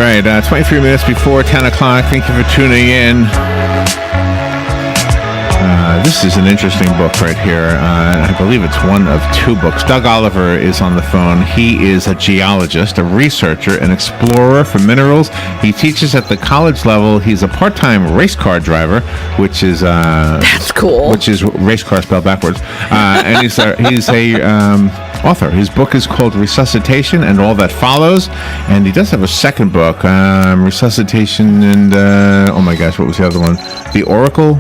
right, 23 minutes before 10 o'clock. Thank you for tuning in. This is an interesting book right here. I believe it's one of two books. Doug Oliver is on the phone. He is a geologist, a researcher, an explorer for minerals. He teaches at the college level. He's a part-time race car driver, which is... That's cool. Which is race car spelled backwards. And he's a author. His book is called Resuscitation and All That Follows. And he does have a second book, Resuscitation and... oh my gosh, what was the other one? The Oracle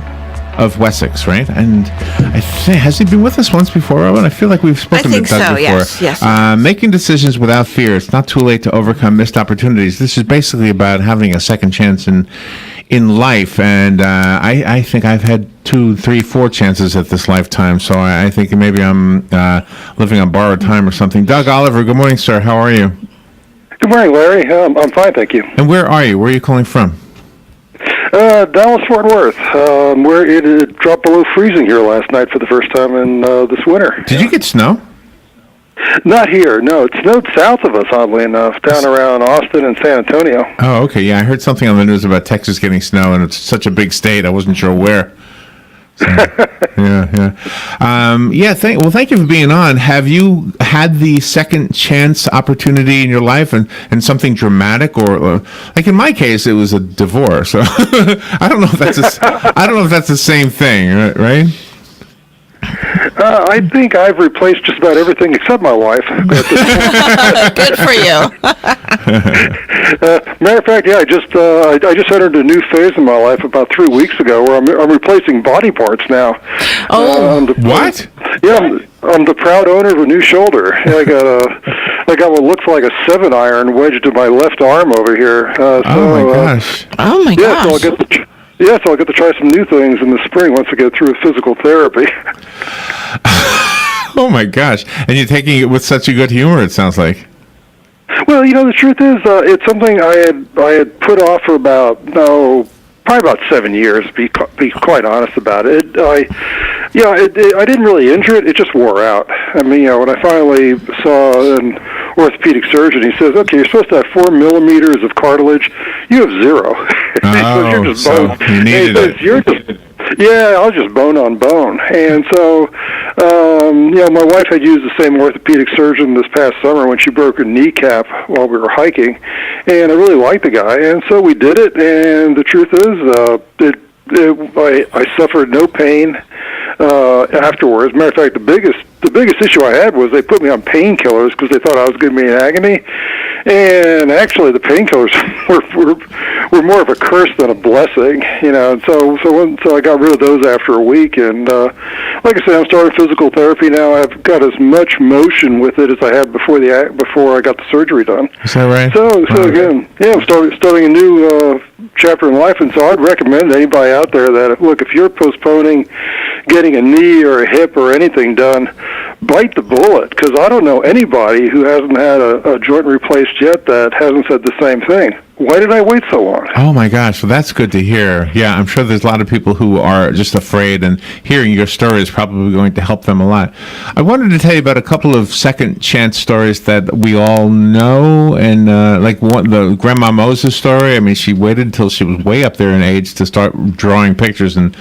of Wessex, right? And I think, has he been with us once before, Owen? I feel like we've spoken to Doug before. Yes. Making decisions without fear. It's not too late to overcome missed opportunities. This is basically about having a second chance in life, and I think I've had 2, 3, 4 chances at this lifetime, so I think maybe I'm living on borrowed time or something. Doug Oliver, good morning, sir. How are you? Good morning, Larry. I'm fine, thank you. And where are you? Where are you calling from? Dallas, Fort Worth, where it dropped below freezing here last night for the first time in this winter. Did you get snow? Not here, no. It snowed south of us, oddly enough, down around Austin and San Antonio. Oh, okay. Yeah, I heard something on the news about Texas getting snow, and it's such a big state. I wasn't sure where. So, thank you for being on. Have you had the second chance opportunity in your life and something dramatic, or like in my case, it was a divorce. So I don't know if that's the same thing, right? I think I've replaced just about everything except my wife. Good for you. Matter of fact, yeah, I just entered a new phase in my life about 3 weeks ago where I'm replacing body parts now. Oh, what? Yeah, I'm the proud owner of a new shoulder. I got what looks like a 7-iron wedged to my left arm over here. Oh my gosh! Oh my gosh! So I'll get to try some new things in the spring once I get through physical therapy. Oh my gosh! And you're taking it with such a good humor, it sounds like. Well, the truth is, it's something I had put off for probably about 7 years. To be quite honest about it. I didn't really injure it; it just wore out. I mean, when I finally saw an orthopedic surgeon, he says, "Okay, you're supposed to have 4 millimeters of cartilage. You have 0." Oh, you're just so you needed it. Yeah, I was just bone on bone. And so, my wife had used the same orthopedic surgeon this past summer when she broke her kneecap while we were hiking, and I really liked the guy, and so we did it, and the truth is, I suffered no pain afterwards. Matter of fact, the biggest issue I had was they put me on painkillers because they thought I was going to be in agony, and actually the painkillers were more of a curse than a blessing, And so I got rid of those after a week, and like I said, I'm starting physical therapy now. I've got as much motion with it as I had before I got the surgery done. Is that right? So again, yeah, I'm starting a new chapter in life, and so I'd recommend anybody out there that, look, if you're postponing getting a knee or a hip or anything done, bite the bullet, because I don't know anybody who hasn't had a joint replaced yet that hasn't said the same thing. Why did I wait so long? Oh my gosh, well that's good to hear. Yeah, I'm sure there's a lot of people who are just afraid, and hearing your story is probably going to help them a lot. I wanted to tell you about a couple of second chance stories that we all know, and the Grandma Moses story. I mean, she waited until she was way up there in age to start drawing pictures, and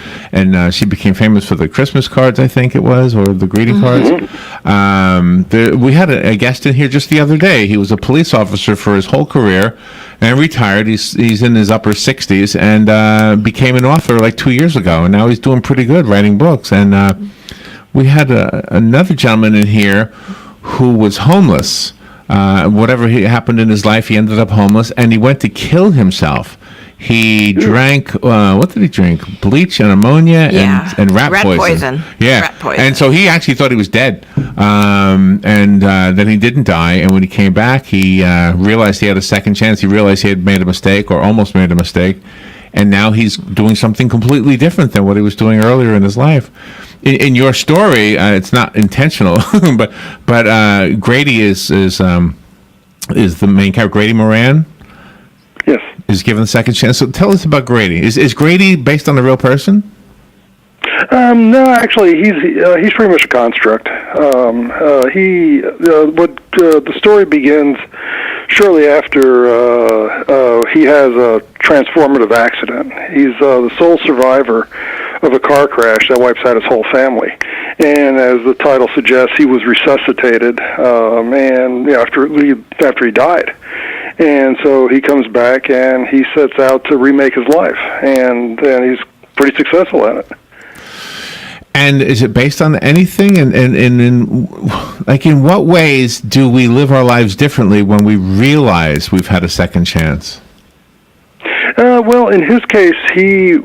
she became famous for the Christmas cards, I think it was, or the greeting cards. We had a guest in here just the other day. He was a police officer for his whole career and retired. He's in his upper 60s and became an author like 2 years ago, and now he's doing pretty good writing books. And we had another gentleman in here who was homeless. Whatever happened in his life, he ended up homeless, and he went to kill himself. He drank, what did he drink? Bleach and ammonia and rat poison. Yeah. Rat poison. And so he actually thought he was dead. And then he didn't die. And when he came back, he realized he had a second chance. He realized he had made a mistake or almost made a mistake. And now he's doing something completely different than what he was doing earlier in his life. In your story, it's not intentional, but Grady is the main character, Grady Moran. Yes. Is given a second chance. So tell us about Grady. Is Grady based on a real person? No, actually, he's pretty much a construct. The story begins shortly after he has a transformative accident. He's the sole survivor of a car crash that wipes out his whole family. And as the title suggests, he was resuscitated after he died. And so he comes back and he sets out to remake his life, and he's pretty successful at it. And is it based on anything? And in what ways do we live our lives differently when we realize we've had a second chance? Well, in his case, he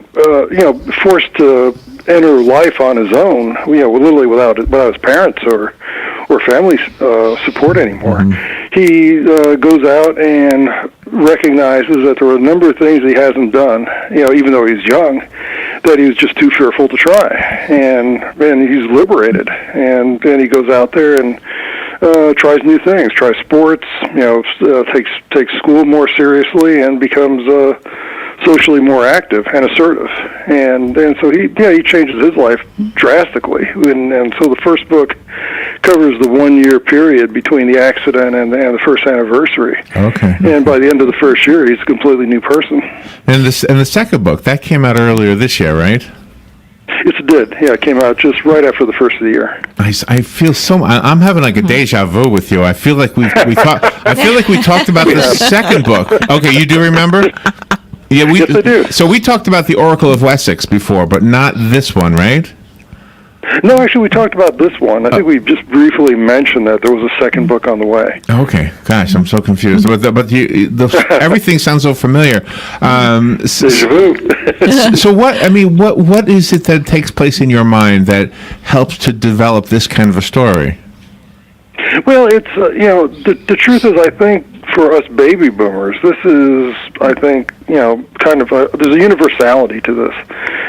forced to enter life on his own, literally without his parents or family support anymore. Mm-hmm. He goes out and recognizes that there were a number of things he hasn't done, even though he's young, that he was just too fearful to try. And he's liberated. And then he goes out there and tries new things, tries sports, takes school more seriously, and becomes socially more active and assertive. And so he changes his life drastically. And so the first book covers the 1 year period between the accident and the first anniversary. Okay. And by the end of the first year, he's a completely new person. And the second book, that came out earlier this year, right? It did. Yeah, it came out just right after the first of the year. I feel I'm having like a deja vu with you. I feel like we talked. I feel like we talked about the second book. Okay, you do remember? Yeah, yes, I do. So we talked about the Oracle of Wessex before, but not this one, right? No, actually, we talked about this one. I think we just briefly mentioned that there was a second book on the way. Okay, gosh, I'm so confused. But everything sounds so familiar. Deja vu. So what is it that takes place in your mind that helps to develop this kind of a story? Well, it's the truth is, I think for us baby boomers, this is, I think, kind of there's a universality to this.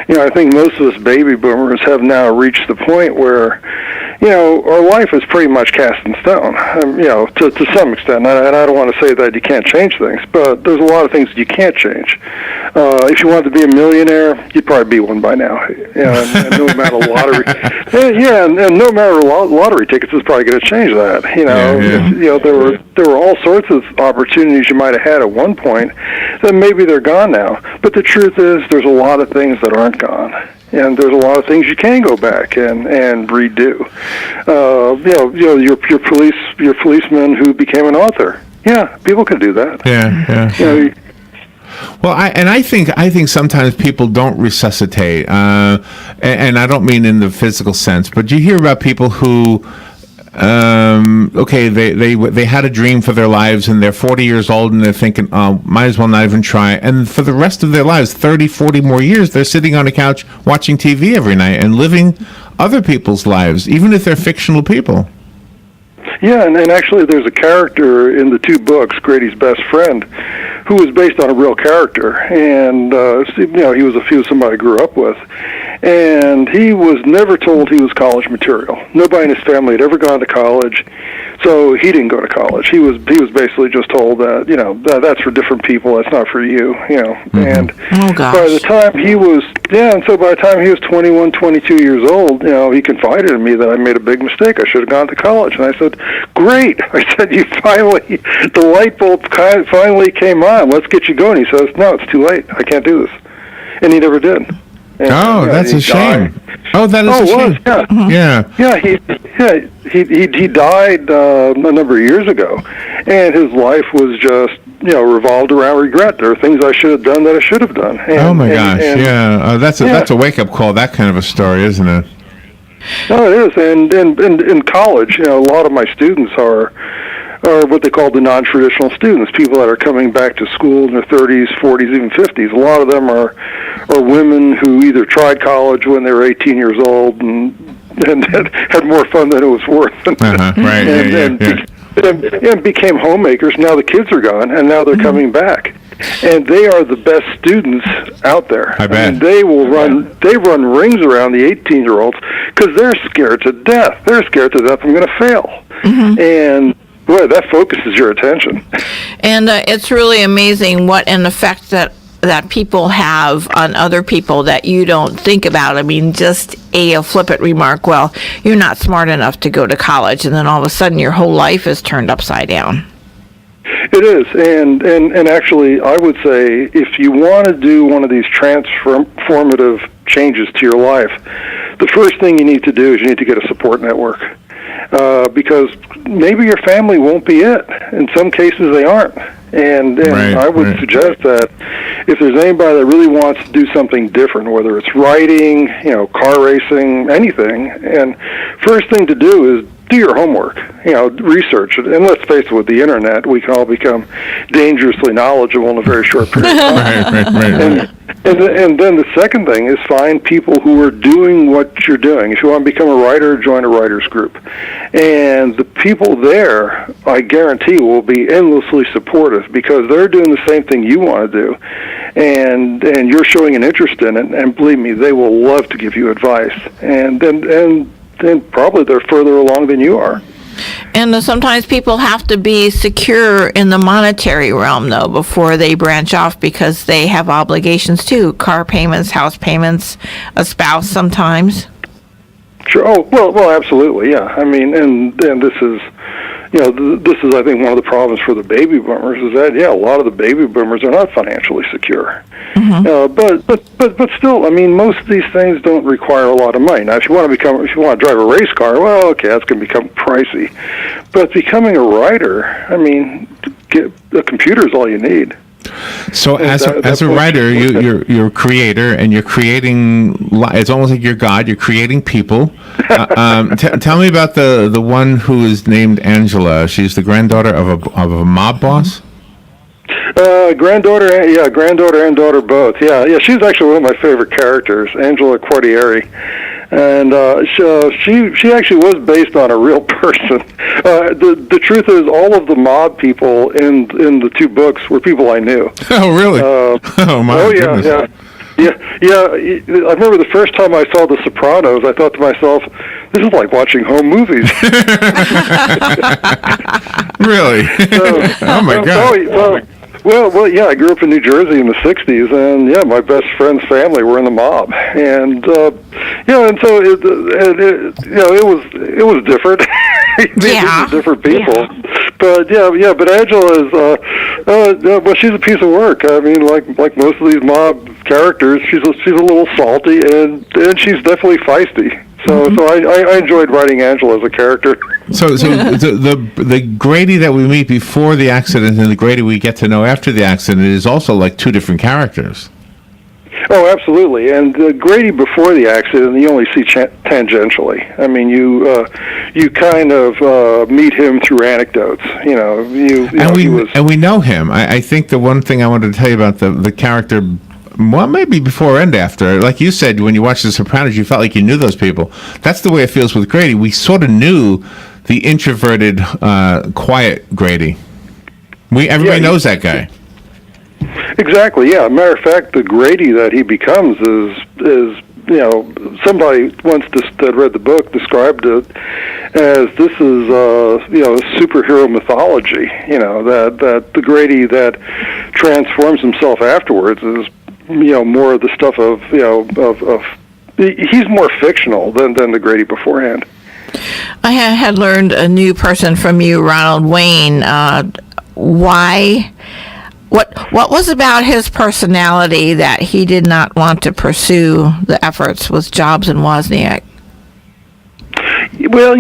I think most of us baby boomers have now reached the point where, our life is pretty much cast in stone, to some extent. And I don't want to say that you can't change things, but there's a lot of things that you can't change. If you wanted to be a millionaire, you'd probably be one by now. And no amount of lottery, and no matter lottery tickets is probably going to change that. There were all sorts of opportunities you might have had at one point that maybe they're gone now. But the truth is, there's a lot of things that aren't gone. And there's a lot of things you can go back and redo. Your policeman who became an author. Yeah, people can do that. Yeah. Well, I think sometimes people don't resuscitate, and I don't mean in the physical sense, but you hear about people who. They had a dream for their lives and they're 40 years old and they're thinking, might as well not even try. And for the rest of their lives, 30, 40 more years, they're sitting on a couch watching TV every night and living other people's lives, even if they're fictional people. Yeah, and actually there's a character in the two books, Grady's best friend, who was based on a real character. And, he was somebody I grew up with. And he was never told he was college material. Nobody in his family had ever gone to college, so he didn't go to college. He was basically just told that, that's for different people, that's not for you, Mm-hmm. And by the time he was 21, 22 years old, he confided in me that I made a big mistake. I should have gone to college. And I said, great. I said, the light bulb finally came on. Let's get you going. He says, no, it's too late. I can't do this. And he never did. And, that's a shame. Oh, that is a shame. Yeah. He died a number of years ago, and his life was just revolved around regret. There are things I should have done that I should have done. And, that's a wake up call. That kind of a story, isn't it? No, it is. And in college, a lot of my students are what they call the non-traditional students, people that are coming back to school in their 30s, 40s, even 50s. A lot of them are women who either tried college when they were 18 years old and had more fun than it was worth. And became homemakers. Now the kids are gone, and now they're coming back. And they are the best students out there. I bet. mean, they run rings around the 18-year-olds because they're scared to death. They're scared to death I'm going to fail. Mm-hmm. And boy, that focuses your attention. And it's really amazing what an effect that people have on other people that you don't think about. I mean, just a flippant remark, well, you're not smart enough to go to college, and then all of a sudden your whole life is turned upside down. It is, and actually, I would say if you want to do one of these transformative changes to your life, the first thing you need to do is you need to get a support network, because maybe your family won't be it. In some cases, they aren't, and I would suggest that if there's anybody that really wants to do something different, whether it's writing, car racing, anything, and first thing to do is do your homework, research it. And let's face it, with the internet, we can all become dangerously knowledgeable in a very short period of time. And then the second thing is find people who are doing what you're doing. If you want to become a writer, join a writers group. And the people there, I guarantee, will be endlessly supportive because they're doing the same thing you want to do. And you're showing an interest in it, and believe me, they will love to give you advice. And then probably they're further along than you are. And sometimes people have to be secure in the monetary realm, though, before they branch off because they have obligations too. Car payments, house payments, a spouse sometimes. Sure. Oh, well, absolutely, yeah. I mean, and this is, this is, I think, one of the problems for the baby boomers is that, a lot of the baby boomers are not financially secure. Mm-hmm. But still, I mean, most of these things don't require a lot of money. Now, if you want to drive a race car, well, okay, that's going to become pricey. But becoming a writer, I mean, a computer is all you need. So as a writer, you're a creator, and you're creating. It's almost like you're God. You're creating people. Tell me about the one who is named Angela. She's the granddaughter of a mob boss. Granddaughter and daughter both. Yeah. She's actually one of my favorite characters, Angela Quartieri. And she actually was based on a real person. The truth is, all of the mob people in the two books were people I knew. Oh, really? Goodness. Yeah. I remember the first time I saw The Sopranos, I thought to myself, this is like watching home movies. Really? Oh my God. Well, yeah. I grew up in New Jersey in the '60s, and my best friend's family were in the mob, and and so it was different. These were different people, but Angela is she's a piece of work. I mean, like most of these mob characters, she's a little salty, and she's definitely feisty. So I enjoyed writing Angela as a character. So the Grady that we meet before the accident and the Grady we get to know after the accident is also like two different characters. Oh, absolutely. And Grady before the accident, you only see tangentially. I mean, you kind of meet him through anecdotes. And we know him. I think the one thing I wanted to tell you about the character. Well, maybe before and after. Like you said, when you watched The Sopranos, you felt like you knew those people. That's the way it feels with Grady. We sort of knew the introverted, quiet Grady. Everybody knows that guy. Exactly, yeah. Matter of fact, the Grady that he becomes is somebody once that read the book described it as this is superhero mythology. That the Grady that transforms himself afterwards is more of the stuff of he's more fictional than the Grady beforehand. I had learned a new person from you, Ronald Wayne. What was about his personality that he did not want to pursue the efforts with Jobs and Wozniak? Well,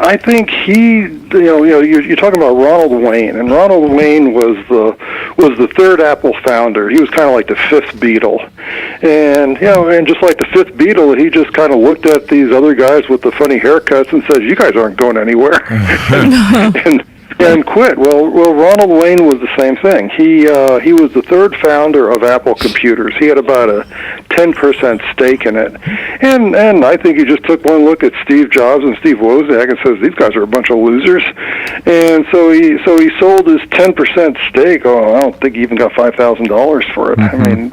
I think you're talking about Ronald Wayne, and Ronald Wayne was the third Apple founder. He was kind of like the fifth Beatle, and just like the fifth Beatle, he just kind of looked at these other guys with the funny haircuts and said, "You guys aren't going anywhere," and quit. Well, Ronald Wayne was the same thing. He was the third founder of Apple Computers. He had about a 10% stake in it, and I think he just took one look at Steve Jobs and Steve Wozniak and says, these guys are a bunch of losers, and so he sold his 10% stake. Oh, I don't think he even got $5,000 for it. Mm-hmm. I mean,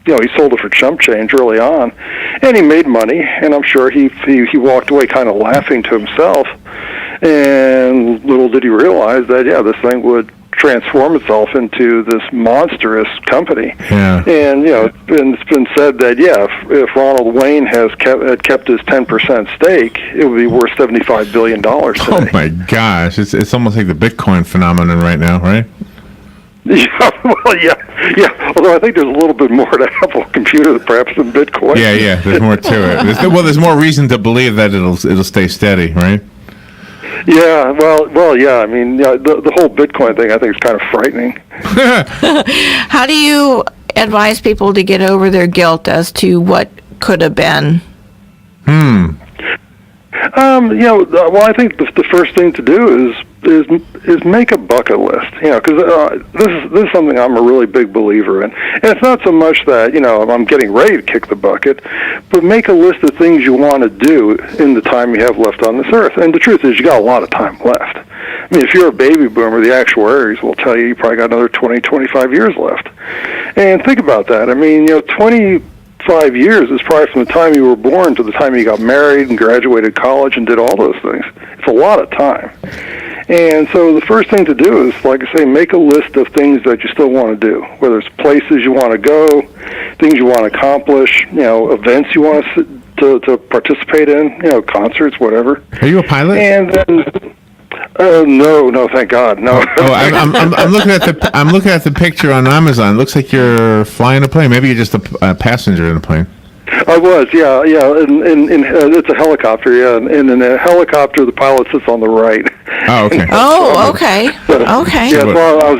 he sold it for chump change early on, and he made money, and I'm sure he walked away kind of laughing to himself. And little did he realize that, this thing would transform itself into this monstrous company. Yeah. And it's been said that if Ronald Wayne had kept his 10% stake, it would be worth $75 billion today. Oh my gosh, it's almost like the Bitcoin phenomenon right now, right? Yeah, well, yeah. Although I think there's a little bit more to Apple Computer perhaps than Bitcoin. Yeah. There's more to it. There's more reason to believe that it'll stay steady, right? Yeah, well, yeah. I mean, the whole Bitcoin thing I think is kind of frightening. How do you advise people to get over their guilt as to what could have been? Well, I think the first thing to do is make a bucket list. Because this is something I'm a really big believer in, and it's not so much that I'm getting ready to kick the bucket, but make a list of things you want to do in the time you have left on this earth. And the truth is, you got a lot of time left. I mean, if you're a baby boomer, the actuaries will tell you probably got another 20, 25 years left. And think about that. I mean, 25 years is probably from the time you were born to the time you got married and graduated college and did all those things. It's a lot of time. And so the first thing to do is, like I say, make a list of things that you still want to do, whether it's places you want to go, things you want to accomplish, events you want to participate in, concerts, whatever. Are you a pilot? And then, no, thank God, no. Oh, I'm looking at the picture on Amazon. It looks like you're flying a plane. Maybe you're just a passenger in a plane. I was, yeah. It's a helicopter, yeah. And in a helicopter, the pilot sits on the right. Oh, okay. Oh, okay. Okay. Yeah, so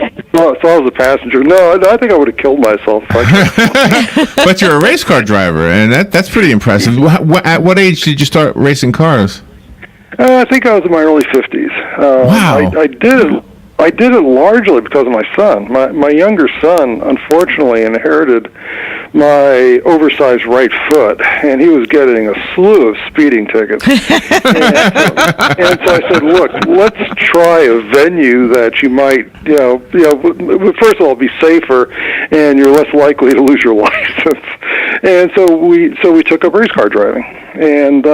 I was a passenger. No, I think I would have killed myself. But you're a race car driver, and that's pretty impressive. At what age did you start racing cars? I think I was in my early 50s. Wow. I did it largely because of my son. My younger son, unfortunately, inherited my oversized right foot, and he was getting a slew of speeding tickets. and so I said, look, let's try a venue that you might, first of all, be safer, and you're less likely to lose your license. And so we took up race car driving, and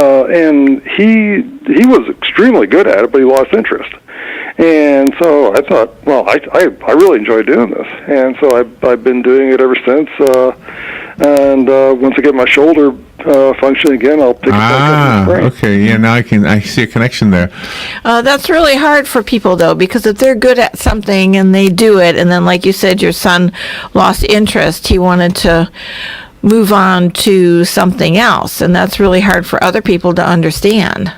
he was extremely good at it, but he lost interest. And so I thought, well, I really enjoy doing this, and so I've been doing it ever since. And once I get my shoulder functioning again, I'll pick it back up. Okay, yeah. Now I see a connection there. That's really hard for people, though, because if they're good at something and they do it, and then, like you said, your son lost interest, he wanted to move on to something else, and that's really hard for other people to understand.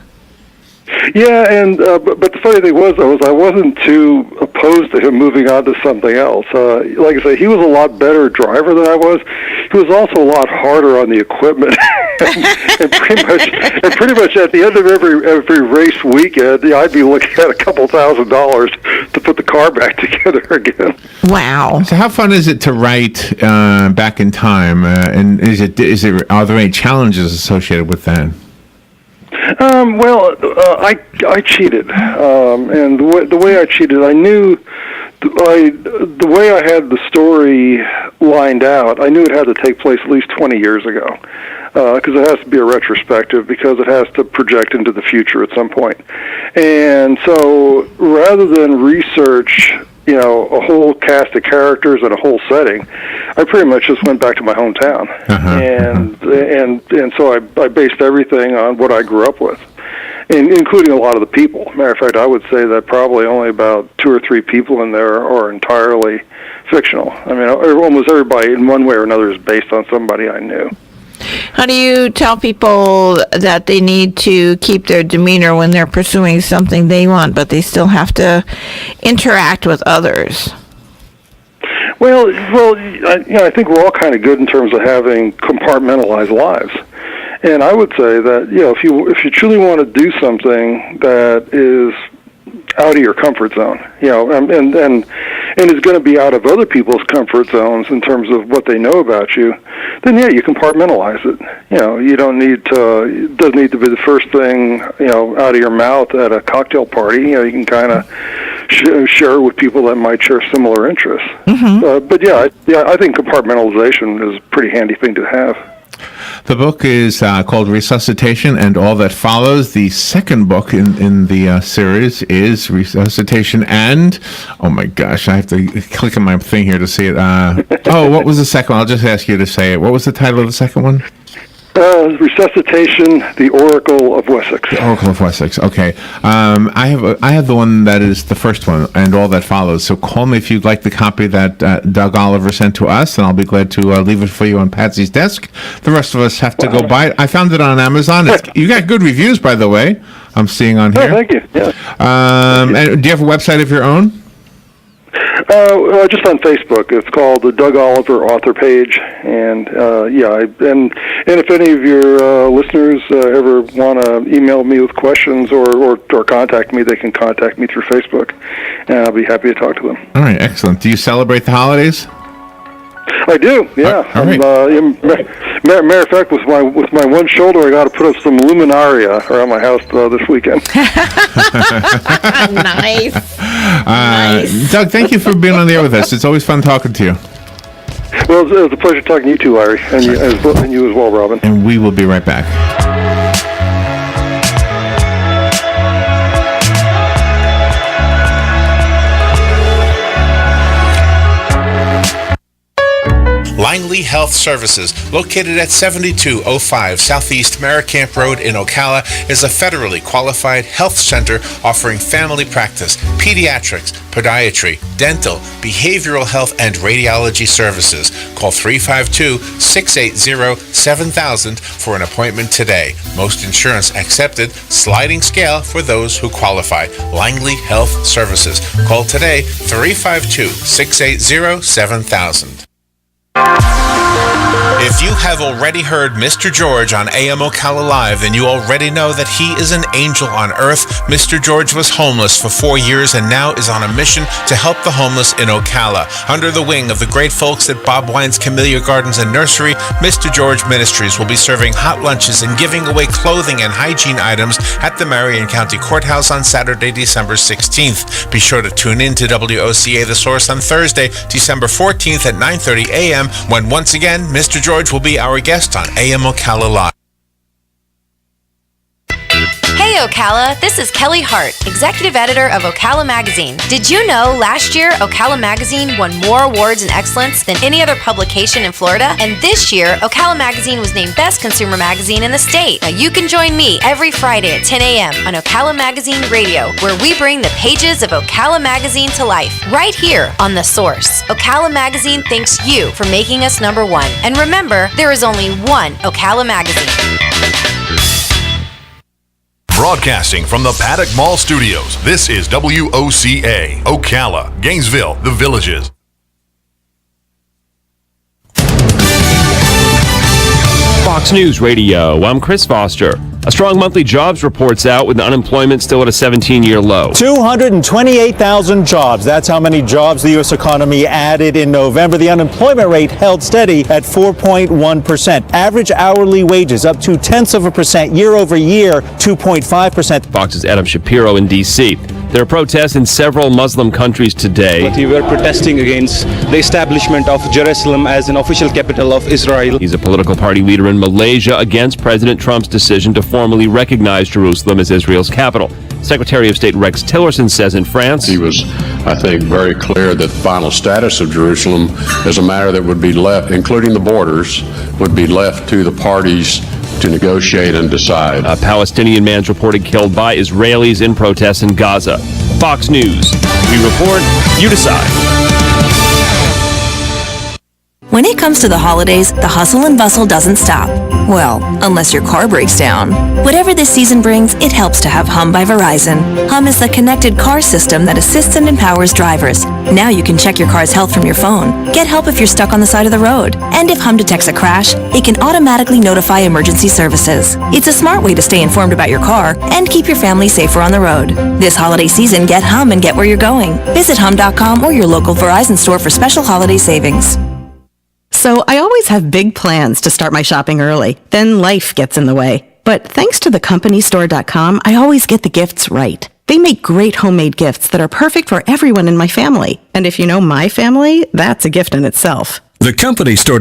Yeah, and but the funny thing was, I wasn't too opposed to him moving on to something else. Like I say, he was a lot better driver than I was. He was also a lot harder on the equipment, and pretty much at the end of every race weekend, I'd be looking at $2,000 to put the car back together again. Wow! So, how fun is it to write back in time? And are there any challenges associated with that? I cheated, and the way I cheated, I knew the way I had the story lined out, I knew it had to take place at least 20 years ago, because it has to be a retrospective, because it has to project into the future at some point. And so rather than research a whole cast of characters and a whole setting, I pretty much just went back to my hometown, and so I based everything on what I grew up with, including a lot of the people. Matter of fact, I would say that probably only about 2 or 3 people in there are entirely fictional. I mean, almost everybody in one way or another is based on somebody I knew. How do you tell people that they need to keep their demeanor when they're pursuing something they want, but they still have to interact with others? Well, I think we're all kind of good in terms of having compartmentalized lives, and I would say that if you truly want to do something that is out of your comfort zone, and is going to be out of other people's comfort zones in terms of what they know about you, then you compartmentalize it. You don't need to. It doesn't need to be the first thing out of your mouth at a cocktail party. You can kind of share with people that might share similar interests. Mm-hmm. But I think compartmentalization is a pretty handy thing to have. The book is called Resuscitation and All That Follows. The second book in the series is Resuscitation and, oh my gosh, I have to click on my thing here to see it. What was the second one? I'll just ask you to say it. What was the title of the second one? Resuscitation, The Oracle of Wessex. The Oracle of Wessex. Okay. I have the one that is the first one and all that follows. So call me if you'd like the copy that Doug Oliver sent to us, and I'll be glad to leave it for you on Patsy's desk. The rest of us have to go buy it. I found it on Amazon. You got good reviews, by the way. I'm seeing on here. Oh, thank you. Yeah. And do you have a website of your own? Just on Facebook. It's called the Doug Oliver Author Page, and and if any of your listeners ever want to email me with questions or contact me, they can contact me through Facebook, and I'll be happy to talk to them. All right, excellent. Do you celebrate the holidays? I do, yeah. All right. Matter of fact, with my one shoulder, I got to put up some luminaria around my house this weekend. Nice. Doug, thank you for being on the air with us. It's always fun talking to you. Well, it was a pleasure talking to you too, Larry, and you as well, Robin. And we will be right back. Langley Health Services, located at 7205 Southeast Maricamp Road in Ocala, is a federally qualified health center offering family practice, pediatrics, podiatry, dental, behavioral health, and radiology services. Call 352-680-7000 for an appointment today. Most insurance accepted, sliding scale for those who qualify. Langley Health Services. Call today, 352-680-7000. If you have already heard Mr. George on AM Ocala Live, then you already know that he is an angel on earth. Mr. George was homeless for 4 years and now is on a mission to help the homeless in Ocala. Under the wing of the great folks at Bob Wine's Camellia Gardens and Nursery, Mr. George Ministries will be serving hot lunches and giving away clothing and hygiene items at the Marion County Courthouse on Saturday, December 16th. Be sure to tune in to WOCA The Source on Thursday, December 14th at 9:30 a.m. when once again, Mr. George will be our guest on AM Ocala Live. Hey Ocala, this is Kelly Hart, Executive Editor of Ocala Magazine. Did you know last year Ocala Magazine won more awards and excellence than any other publication in Florida? And this year, Ocala Magazine was named Best Consumer Magazine in the state. Now you can join me every Friday at 10 a.m. on Ocala Magazine Radio, where we bring the pages of Ocala Magazine to life, right here on The Source. Ocala Magazine thanks you for making us number one. And remember, there is only one Ocala Magazine. Broadcasting from the Paddock Mall Studios, this is WOCA, Ocala, Gainesville, The Villages. Fox News Radio, I'm Chris Foster. A strong monthly jobs report's out with unemployment still at a 17-year low. 228,000 jobs. That's how many jobs the U.S. economy added in November. The unemployment rate held steady at 4.1%. Average hourly wages up 0.2% year over year, 2.5%. Fox's Adam Shapiro in D.C. There are protests in several Muslim countries today. We were protesting against the establishment of Jerusalem as an official capital of Israel. He's a political party leader in Malaysia against President Trump's decision to formally recognize Jerusalem as Israel's capital. Secretary of State Rex Tillerson says in France, he was, I think, very clear that the final status of Jerusalem is a matter that would be left, including the borders, would be left to the parties to negotiate and decide. A Palestinian man's reported killed by Israelis in protests in Gaza. Fox News. We report, you decide. When it comes to the holidays, the hustle and bustle doesn't stop. Well, unless your car breaks down. Whatever this season brings, it helps to have Hum by Verizon. Hum is the connected car system that assists and empowers drivers. Now you can check your car's health from your phone, get help if you're stuck on the side of the road, and if Hum detects a crash, it can automatically notify emergency services. It's a smart way to stay informed about your car and keep your family safer on the road. This holiday season, get Hum and get where you're going. Visit hum.com or your local Verizon store for special holiday savings. So I always have big plans to start my shopping early. Then life gets in the way. But thanks to thecompanystore.com, I always get the gifts right. They make great homemade gifts that are perfect for everyone in my family. And if you know my family, that's a gift in itself. Thecompanystore.com